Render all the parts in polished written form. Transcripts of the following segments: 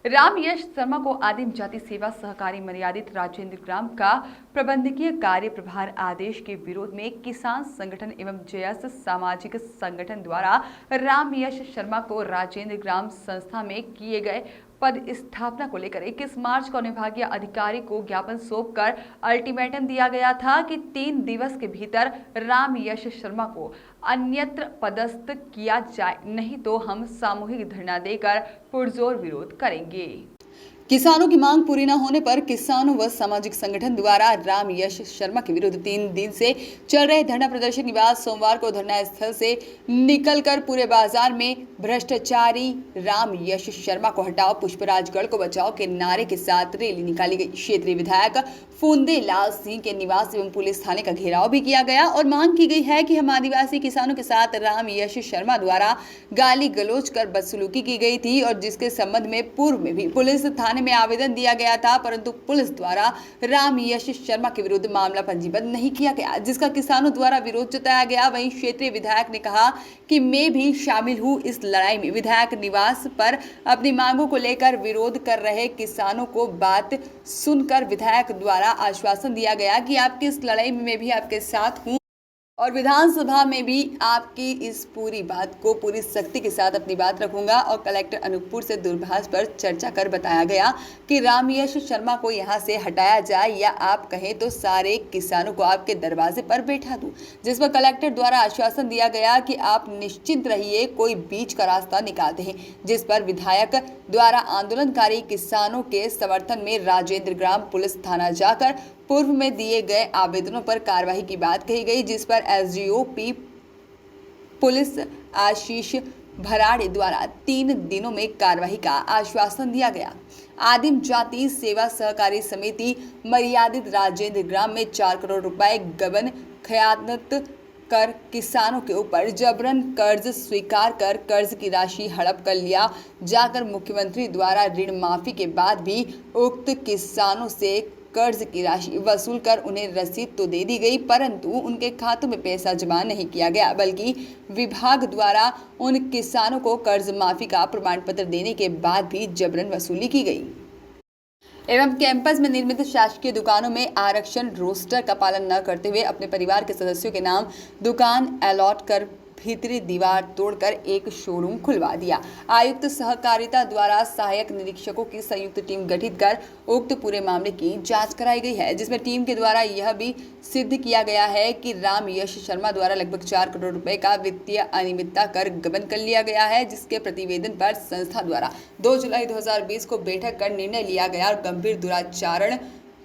राम यश शर्मा को आदिम जाति सेवा सहकारी मर्यादित राजेंद्र ग्राम का प्रबंधकीय कार्य प्रभार आदेश के विरोध में किसान संगठन एवं जयस सामाजिक संगठन द्वारा राम यश शर्मा को राजेंद्र ग्राम संस्था में किए गए पद स्थापना को लेकर 21 मार्च को विभागीय अधिकारी को ज्ञापन सौंपकर अल्टीमेटम दिया गया था कि 3 दिवस के भीतर राम यश शर्मा को अन्यत्र पदस्थ किया जाए, नहीं तो हम सामूहिक धरना देकर पुरजोर विरोध करेंगे। किसानों की मांग पूरी न होने पर किसानों व सामाजिक संगठन द्वारा राम यश शर्मा के विरुद्ध 3 दिन से चल रहे धरना प्रदर्शन के बाद सोमवार को धरना स्थल से निकलकर पूरे बाजार में भ्रष्टाचारी राम यश शर्मा को हटाओ, पुष्पराजगढ़ को बचाओ के नारे के साथ रैली निकाली गई। क्षेत्रीय विधायक फूंदे लाल सिंह के निवास एवं पुलिस थाने का घेराव भी किया गया और मांग की गई है कि हम आदिवासी किसानों के साथ राम यश शर्मा द्वारा गाली गलौज कर बदसलूकी की गई थी और जिसके संबंध में पूर्व में भी पुलिस थाने में आवेदन दिया गया था, परंतु पुलिस द्वारा राम यश शर्मा के विरुद्ध मामला पंजीबद्ध नहीं किया गया, जिसका किसानों द्वारा विरोध जताया गया। वहीं क्षेत्रीय विधायक ने कहा कि मैं भी शामिल हूं इस लड़ाई में। विधायक निवास पर अपनी मांगों को लेकर विरोध कर रहे किसानों को बात सुनकर विधायक द्वारा आश्वासन दिया गया कि आपकी इस लड़ाई में मैं भी आपके साथ हूं और विधानसभा में भी आपकी इस पूरी बात को पूरी सख्ती के साथ अपनी बात रखूंगा। और कलेक्टर अनूपपुर से दूरभाष पर चर्चा कर बताया गया कि राम यश शर्मा को यहां से हटाया जाए या आप कहें तो सारे किसानों को आपके दरवाजे पर बैठा दूं, जिस पर कलेक्टर द्वारा आश्वासन दिया गया कि आप निश्चिंत रहिए, कोई बीच का रास्ता निकालते हैं। जिस पर विधायक द्वारा आंदोलनकारी किसानों के समर्थन में राजेंद्र ग्राम पुलिस थाना जाकर पूर्व में दिए गए आवेदनों पर कार्रवाई की बात कही गई, जिस पर एसडीओपी पुलिस आशीष भराड़े द्वारा 3 दिनों में कार्रवाई का आश्वासन दिया गया। आदिम जाति सेवा सहकारी समिति मर्यादित राजेंद्र ग्राम में 4 करोड़ रुपए गबन खयानत कर किसानों के ऊपर जबरन कर्ज स्वीकार कर कर्ज की राशि हड़प कर लिया जाकर मुख्यमंत्री द्वारा ऋण माफी के बाद भी उक्त किसानों से कर्ज की राशि वसूल कर उन्हें रसीद तो दे दी गई, परंतु उनके खातों में पैसा जमा नहीं किया गया, बल्कि विभाग द्वारा उन किसानों को कर्ज माफी का प्रमाण पत्र देने के बाद भी जबरन वसूली की गई एवं कैंपस में निर्मित शासकीय दुकानों में आरक्षण रोस्टर का पालन न करते हुए अपने परिवार के सदस्यों के नाम दुकान अलॉट कर भीतरी दीवार तोड़कर एक शोरूम खुलवा दिया। आयुक्त सहकारिता द्वारा सहायक निरीक्षकों की संयुक्त टीम गठित कर उक्त पूरे मामले की जांच कराई गई है, जिसमें टीम के द्वारा यह भी सिद्ध किया गया है कि राम यश शर्मा द्वारा लगभग 4 करोड़ रुपए का वित्तीय अनियमितता कर गबन कर लिया गया है, जिसके प्रतिवेदन पर संस्था द्वारा 2 जुलाई 2020 को बैठक कर निर्णय लिया गया और गंभीर दुराचारण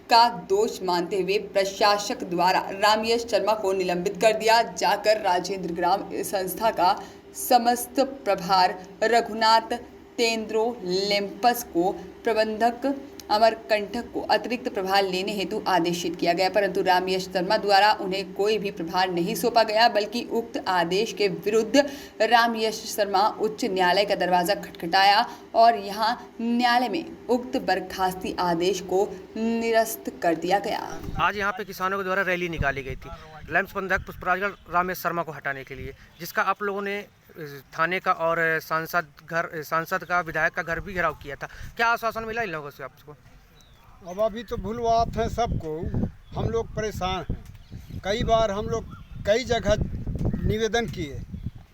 का दोष मानते हुए प्रशासक द्वारा राम यश शर्मा को निलंबित कर दिया जाकर राजेंद्र ग्राम संस्था का समस्त प्रभार रघुनाथ तेंद्रो लेम्पस को प्रबंधक अमरकंटक को अतिरिक्त प्रभार लेने हेतु आदेशित किया गया, परंतु राम यश शर्मा द्वारा उन्हें कोई भी प्रभार नहीं सौंपा गया, बल्कि उक्त आदेश के विरुद्ध राम यश शर्मा उच्च न्यायालय का दरवाजा खटखटाया और यहां न्यायालय में उक्त बर्खास्ती आदेश को निरस्त कर दिया गया। आज यहां पे किसानों के द्वारा रैली निकाली गई थी लैंप्स प्रबंधक पुष्पराजगढ़ राम यश शर्मा को हटाने के लिए, जिसका आप लोगों ने थाने का और सांसद का विधायक का घर भी घेराव किया था। क्या आश्वासन मिला इन लोगों से आपको? अब अभी तो भूलवात है सबको, हम लोग परेशान हैं। कई बार हम लोग कई जगह निवेदन किए,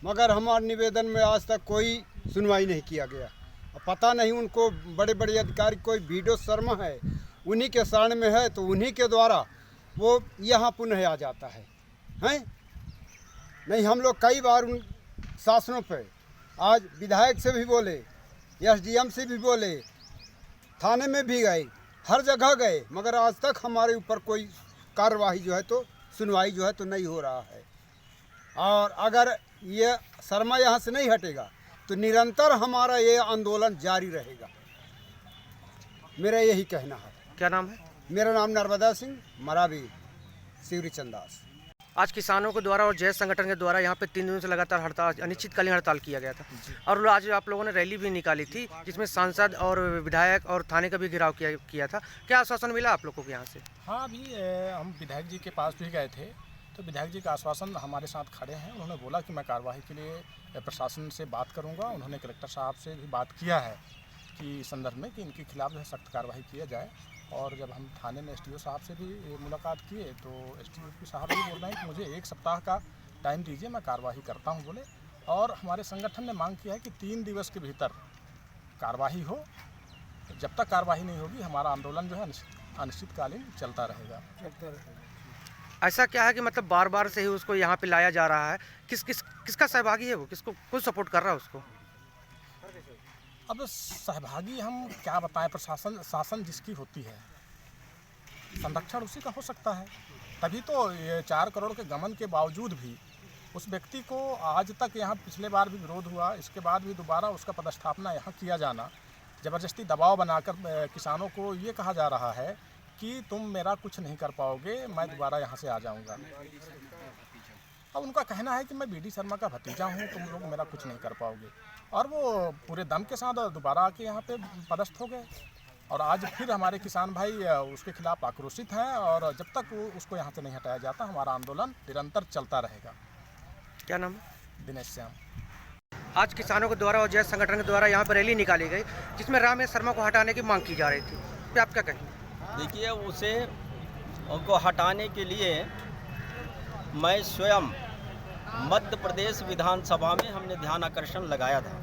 मगर हमारे निवेदन में आज तक कोई सुनवाई नहीं किया गया। पता नहीं उनको बड़े बड़े अधिकारी कोई वीडियो शर्मा है, उन्हीं के शरण में है, तो उन्हीं के द्वारा वो यहाँ पुनः आ जाता है, हैं? नहीं, हम लोग कई बार उन शासनों पे आज विधायक से भी बोले, एसडीएम से भी बोले, थाने में भी गए, हर जगह गए, मगर आज तक हमारे ऊपर कोई कार्रवाई जो है तो सुनवाई जो है तो नहीं हो रहा है। और अगर ये शर्मा यहाँ से नहीं हटेगा तो निरंतर हमारा ये आंदोलन जारी रहेगा, मेरा यही कहना है। क्या नाम है? मेरा नाम नर्मदा सिंह मरावी शिवरी चंदास। आज किसानों के द्वारा और जय संगठन के द्वारा यहाँ पे 3 दिनों से लगातार हड़ताल, अनिश्चितकालीन हड़ताल किया गया था और आज आप लोगों ने रैली भी निकाली थी, जिसमें सांसद और विधायक और थाने का भी घेराव किया था। क्या आश्वासन मिला आप लोगों को यहाँ से? हाँ, अभी हम विधायक जी के पास भी गए थे, तो विधायक जी का आश्वासन हमारे साथ खड़े हैं। उन्होंने बोला कि मैं कार्यवाही के लिए प्रशासन से बात करूँगा। उन्होंने कलेक्टर साहब से भी बात किया है, कि संदर्भ में कि इनके खिलाफ जो है सख्त कार्रवाई किया जाए। और जब हम थाने में एसडीओ साहब से भी मुलाकात किए तो एसडीओ साहब भी बोल रहे हैं कि मुझे 1 सप्ताह का टाइम दीजिए, मैं कार्रवाई करता हूं बोले। और हमारे संगठन ने मांग किया है कि 3 दिवस के भीतर कार्रवाई हो। जब तक कार्रवाई नहीं होगी हमारा आंदोलन जो है अनिश्चितकालीन चलता रहेगा। ऐसा क्या है कि मतलब बार बार से ही उसको यहाँ पे लाया जा रहा है? किसका सहभागी है वो? किसको कुछ सपोर्ट कर रहा है उसको? अब सहभागी हम क्या बताएं, प्रशासन शासन जिसकी होती है संरक्षण उसी का हो सकता है। तभी तो ये 4 करोड़ के गमन के बावजूद भी उस व्यक्ति को आज तक यहाँ पिछले बार भी विरोध हुआ, इसके बाद भी दोबारा उसका पदस्थापना यहाँ किया जाना, ज़बरदस्ती दबाव बनाकर किसानों को ये कहा जा रहा है कि तुम मेरा कुछ नहीं कर पाओगे, मैं दोबारा यहाँ से आ जाऊँगा। अब उनका कहना है कि मैं बीडी शर्मा का भतीजा हूँ, तुम लोग मेरा कुछ नहीं कर पाओगे। और वो पूरे दम के साथ दोबारा आके यहाँ पे पदस्थ हो गए। और आज फिर हमारे किसान भाई उसके खिलाफ आक्रोशित हैं और जब तक उसको यहाँ से नहीं हटाया जाता हमारा आंदोलन निरंतर चलता रहेगा। क्या नाम है? दिनेश श्याम। आज किसानों के द्वारा और जय संगठन के द्वारा यहाँ पर रैली निकाली गई जिसमें रामेश शर्मा को हटाने की मांग की जा रही थी, तो आप क्या कहेंगे? देखिए, उनको हटाने के लिए मैं स्वयं मध्य प्रदेश विधानसभा में हमने ध्यान आकर्षण लगाया था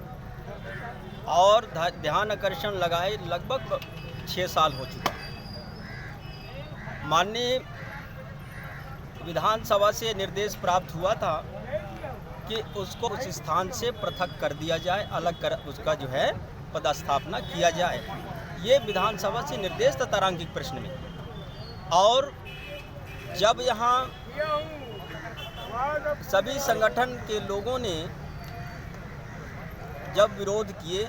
और ध्यान आकर्षण लगाए लगभग 6 साल हो चुका। माननीय विधानसभा से निर्देश प्राप्त हुआ था कि उसको उस स्थान से पृथक कर दिया जाए, अलग कर उसका जो है पदस्थापना किया जाए। ये विधानसभा से निर्देश था तारांकिक प्रश्न में। और जब यहाँ सभी संगठन के लोगों ने जब विरोध किए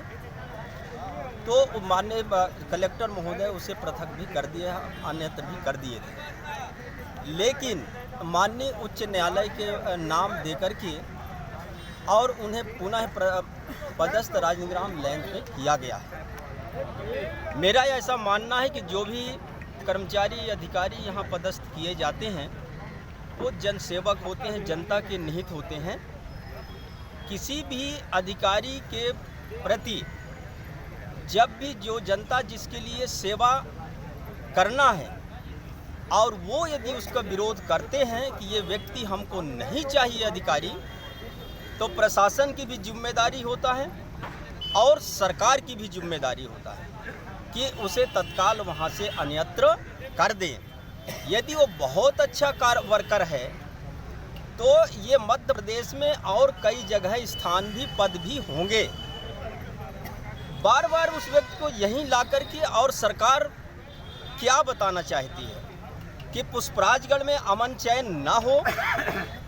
तो माननीय कलेक्टर महोदय उसे पृथक भी कर दिया, अन्यत्र भी कर दिए थे। लेकिन माननीय उच्च न्यायालय के नाम देकर के और उन्हें पुनः पदस्थ राजनिग्राम लैंड में किया गया है। मेरा ऐसा मानना है कि जो भी कर्मचारी अधिकारी यहाँ पदस्थ किए जाते हैं वो जनसेवक होते हैं, जनता के निहित होते हैं। किसी भी अधिकारी के प्रति जब भी जो जनता जिसके लिए सेवा करना है और वो यदि उसका विरोध करते हैं कि ये व्यक्ति हमको नहीं चाहिए अधिकारी, तो प्रशासन की भी जिम्मेदारी होता है और सरकार की भी जिम्मेदारी होता है कि उसे तत्काल वहाँ से अन्यत्र कर दें। यदि वो बहुत अच्छा वर्कर है तो ये मध्य प्रदेश में और कई जगह स्थान भी पद भी होंगे। बार बार उस व्यक्ति को यहीं ला करके और सरकार क्या बताना चाहती है कि पुष्पराजगढ़ में अमन चैन ना हो,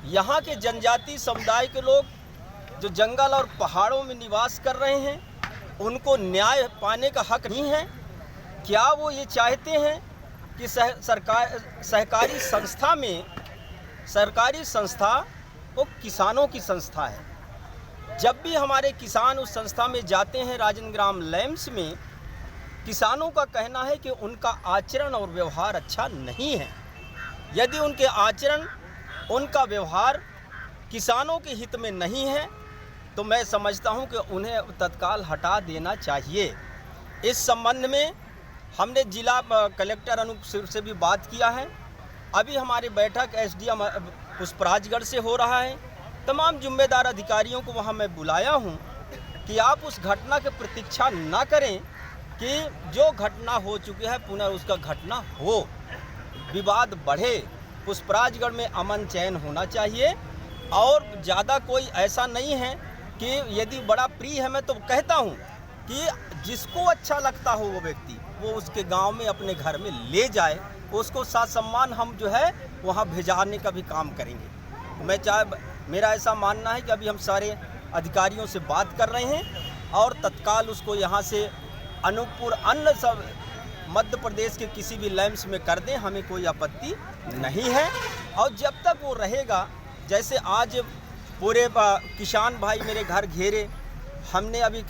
यहाँ के जनजाति समुदाय के लोग जो जंगल और पहाड़ों में निवास कर रहे हैं उनको न्याय पाने का हक नहीं है। क्या वो ये चाहते हैं कि सहकारी संस्था में सरकारी संस्था वो किसानों की संस्था है। जब भी हमारे किसान उस संस्था में जाते हैं राजनिग्राम लैंड्स में, किसानों का कहना है कि उनका आचरण और व्यवहार अच्छा नहीं है। यदि उनके आचरण उनका व्यवहार किसानों के हित में नहीं है तो मैं समझता हूं कि उन्हें तत्काल हटा देना चाहिए। इस संबंध में हमने जिला कलेक्टर अनूप से भी बात किया है। अभी हमारी बैठक एसडीएम पुष्पराजगढ़ से हो रहा है। तमाम जिम्मेदार अधिकारियों को वहां मैं बुलाया हूं कि आप उस घटना की प्रतीक्षा ना करें कि जो घटना हो चुकी है पुनः उसका घटना हो, विवाद बढ़े। पुष्पराजगढ़ में अमन चैन होना चाहिए और ज़्यादा कोई ऐसा नहीं है कि यदि बड़ा प्रिय है, मैं तो कहता हूं कि जिसको अच्छा लगता हो वो व्यक्ति वो उसके गांव में अपने घर में ले जाए, उसको साथ सम्मान हम जो है वहां भेजाने का भी काम करेंगे। मेरा ऐसा मानना है कि अभी हम सारे अधिकारियों से बात कर रहे हैं और तत्काल उसको यहाँ से अनूपपुर अन्य सब मध्य प्रदेश के किसी भी लैंड्स में कर दें, हमें कोई आपत्ति नहीं है। और जब तक वो रहेगा, जैसे आज पूरे किसान भाई मेरे घर घेरे, हमने अभी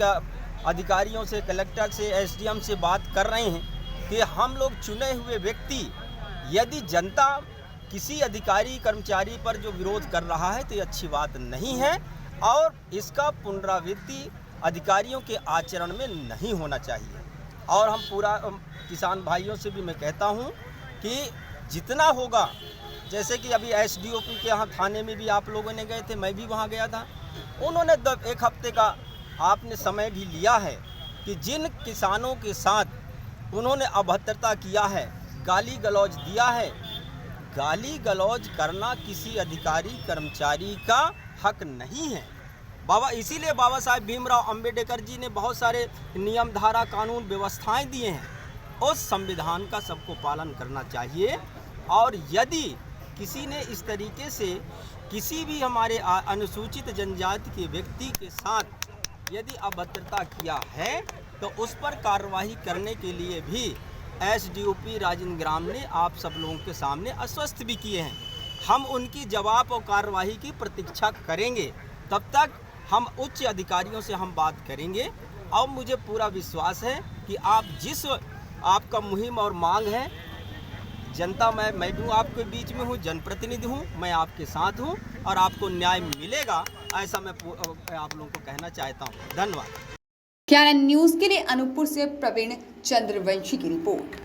अधिकारियों से, कलेक्टर से, एसडीएम से बात कर रहे हैं कि हम लोग चुने हुए व्यक्ति यदि जनता किसी अधिकारी कर्मचारी पर जो विरोध कर रहा है तो ये अच्छी बात नहीं है और इसका पुनरावृत्ति अधिकारियों के आचरण में नहीं होना चाहिए। और हम पूरा किसान भाइयों से भी मैं कहता हूं कि जितना होगा, जैसे कि अभी एसडीओपी के यहाँ थाने में भी आप लोगों ने गए थे, मैं भी वहाँ गया था, उन्होंने 1 हफ्ते का आपने समय भी लिया है कि जिन किसानों के साथ उन्होंने अभद्रता किया है, गाली गलौज दिया है, गाली गलौज करना किसी अधिकारी कर्मचारी का हक नहीं है। इसीलिए बाबा साहेब भीमराव अंबेडकर जी ने बहुत सारे नियम, धारा, कानून, व्यवस्थाएं दिए हैं। उस संविधान का सबको पालन करना चाहिए। और यदि किसी ने इस तरीके से किसी भी हमारे अनुसूचित जनजाति के व्यक्ति के साथ यदि अभद्रता किया है तो उस पर कार्रवाई करने के लिए भी एसडीओपी राजेंद्र ग्राम ने आप सब लोगों के सामने आश्वस्त भी किए हैं। हम उनकी जवाब और कार्रवाई की प्रतीक्षा करेंगे। तब तक हम उच्च अधिकारियों से हम बात करेंगे। और मुझे पूरा विश्वास है कि आप जिस आपका मुहिम और मांग है, जनता मैं भी आपके बीच में हूँ, जनप्रतिनिधि हूँ, मैं आपके साथ हूँ और आपको न्याय मिलेगा, ऐसा मैं आप लोगों को कहना चाहता हूँ। धन्यवाद। KNN न्यूज़ के लिए अनूपपुर से प्रवीण चंद्रवंशी की रिपोर्ट।